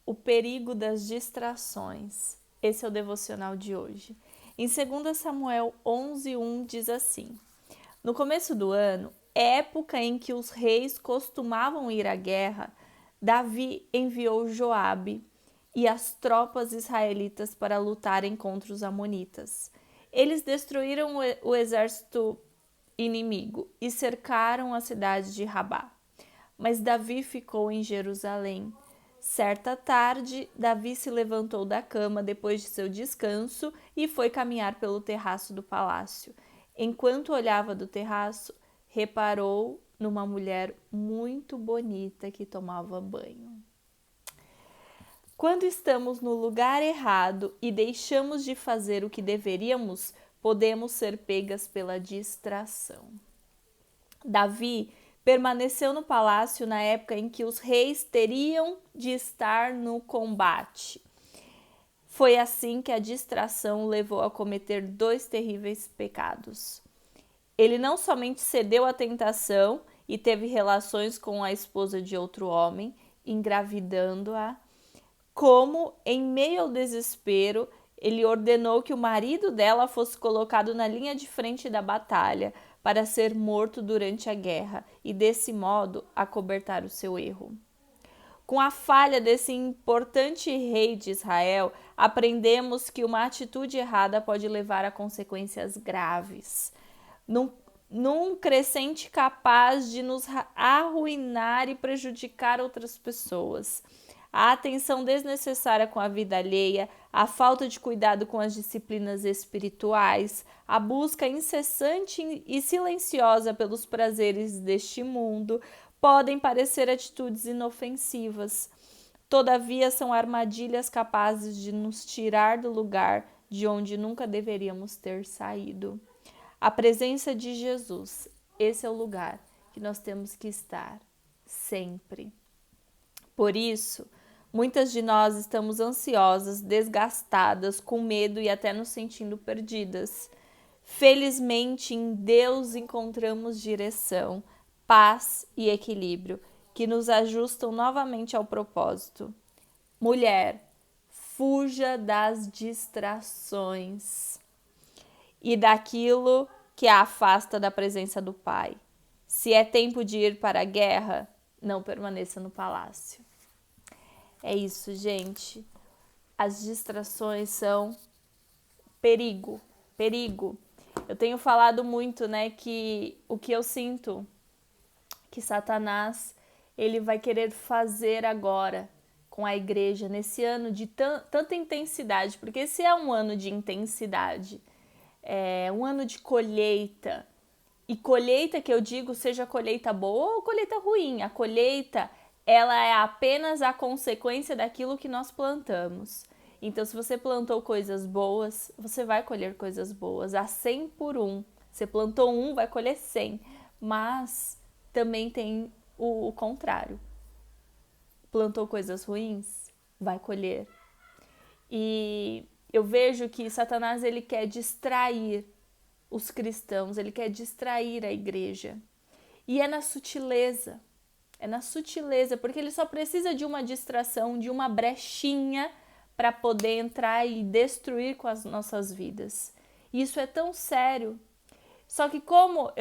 o perigo das distrações. Esse é o devocional de hoje. Em 2 Samuel 11:1 diz assim: No começo do ano, época em que os reis costumavam ir à guerra, Davi enviou Joabe e as tropas israelitas para lutarem contra os amonitas. Eles destruíram o exército inimigo e cercaram a cidade de Rabá. Mas Davi ficou em Jerusalém. Certa tarde, Davi se levantou da cama depois de seu descanso e foi caminhar pelo terraço do palácio. Enquanto olhava do terraço, reparou numa mulher muito bonita que tomava banho. Quando estamos no lugar errado e deixamos de fazer o que deveríamos, podemos ser pegas pela distração. Davi permaneceu no palácio na época em que os reis teriam de estar no combate. Foi assim que a distração o levou a cometer 2 terríveis pecados. Ele não somente cedeu à tentação e teve relações com a esposa de outro homem, engravidando-a, como, em meio ao desespero, ele ordenou que o marido dela fosse colocado na linha de frente da batalha para ser morto durante a guerra e, desse modo, acobertar o seu erro. Com a falha desse importante rei de Israel, aprendemos que uma atitude errada pode levar a consequências graves. Num crescente capaz de nos arruinar e prejudicar outras pessoas. A atenção desnecessária com a vida alheia, a falta de cuidado com as disciplinas espirituais, a busca incessante e silenciosa pelos prazeres deste mundo podem parecer atitudes inofensivas. Todavia, são armadilhas capazes de nos tirar do lugar de onde nunca deveríamos ter saído. A presença de Jesus, esse é o lugar que nós temos que estar sempre. Por isso, muitas de nós estamos ansiosas, desgastadas, com medo e até nos sentindo perdidas. Felizmente, em Deus encontramos direção, paz e equilíbrio, que nos ajustam novamente ao propósito. Mulher, fuja das distrações e daquilo que a afasta da presença do Pai. Se é tempo de ir para a guerra, não permaneça no palácio. É isso, gente. As distrações são perigo, perigo. Eu tenho falado muito, né, que o que eu sinto que Satanás, ele vai querer fazer agora com a igreja nesse ano de tanta intensidade, porque esse é um ano de intensidade, é um ano de colheita. E colheita que eu digo, seja colheita boa ou colheita ruim, a colheita ela é apenas a consequência daquilo que nós plantamos. Então, se você plantou coisas boas, você vai colher coisas boas, a 100 por 1. Você plantou 1, vai colher 100. Mas também tem o contrário. Plantou coisas ruins, vai colher. E eu vejo que Satanás ele quer distrair os cristãos, ele quer distrair a igreja. E é na sutileza, porque ele só precisa de uma distração, de uma brechinha para poder entrar e destruir com as nossas vidas. E isso é tão sério. Só que como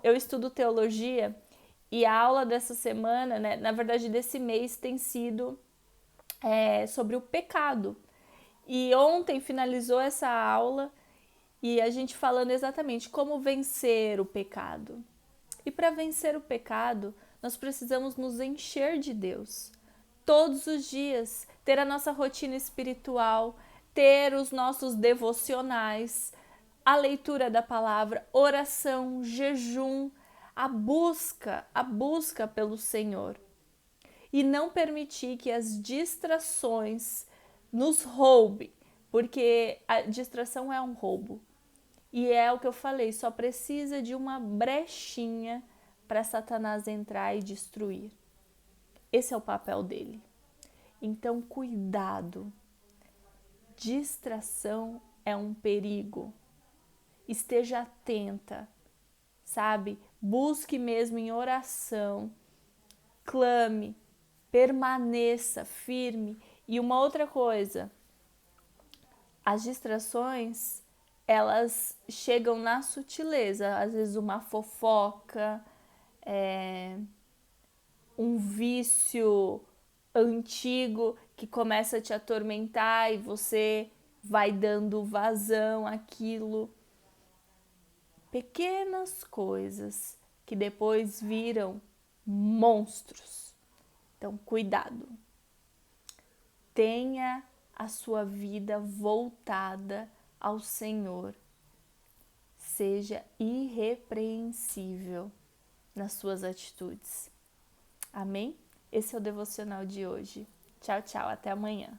eu estudo teologia e a aula dessa semana, né, na verdade desse mês, tem sido sobre o pecado. E ontem finalizou essa aula e a gente falando exatamente como vencer o pecado. E para vencer o pecado, nós precisamos nos encher de Deus. Todos os dias, ter a nossa rotina espiritual, ter os nossos devocionais, a leitura da palavra, oração, jejum, a busca pelo Senhor. E não permitir que as distrações nos roubem, porque a distração é um roubo. E é o que eu falei, só precisa de uma brechinha para Satanás entrar e destruir. Esse é o papel dele. Então, cuidado. Distração é um perigo. Esteja atenta, sabe? Busque mesmo em oração. Clame, permaneça firme E uma outra coisa, as distrações, elas chegam na sutileza, às vezes uma fofoca, um vício antigo que começa a te atormentar e você vai dando vazão àquilo. Pequenas coisas que depois viram monstros. Então, cuidado. Tenha a sua vida voltada ao Senhor. Seja irrepreensível nas suas atitudes. Amém? Esse é o devocional de hoje. Tchau, tchau. Até amanhã.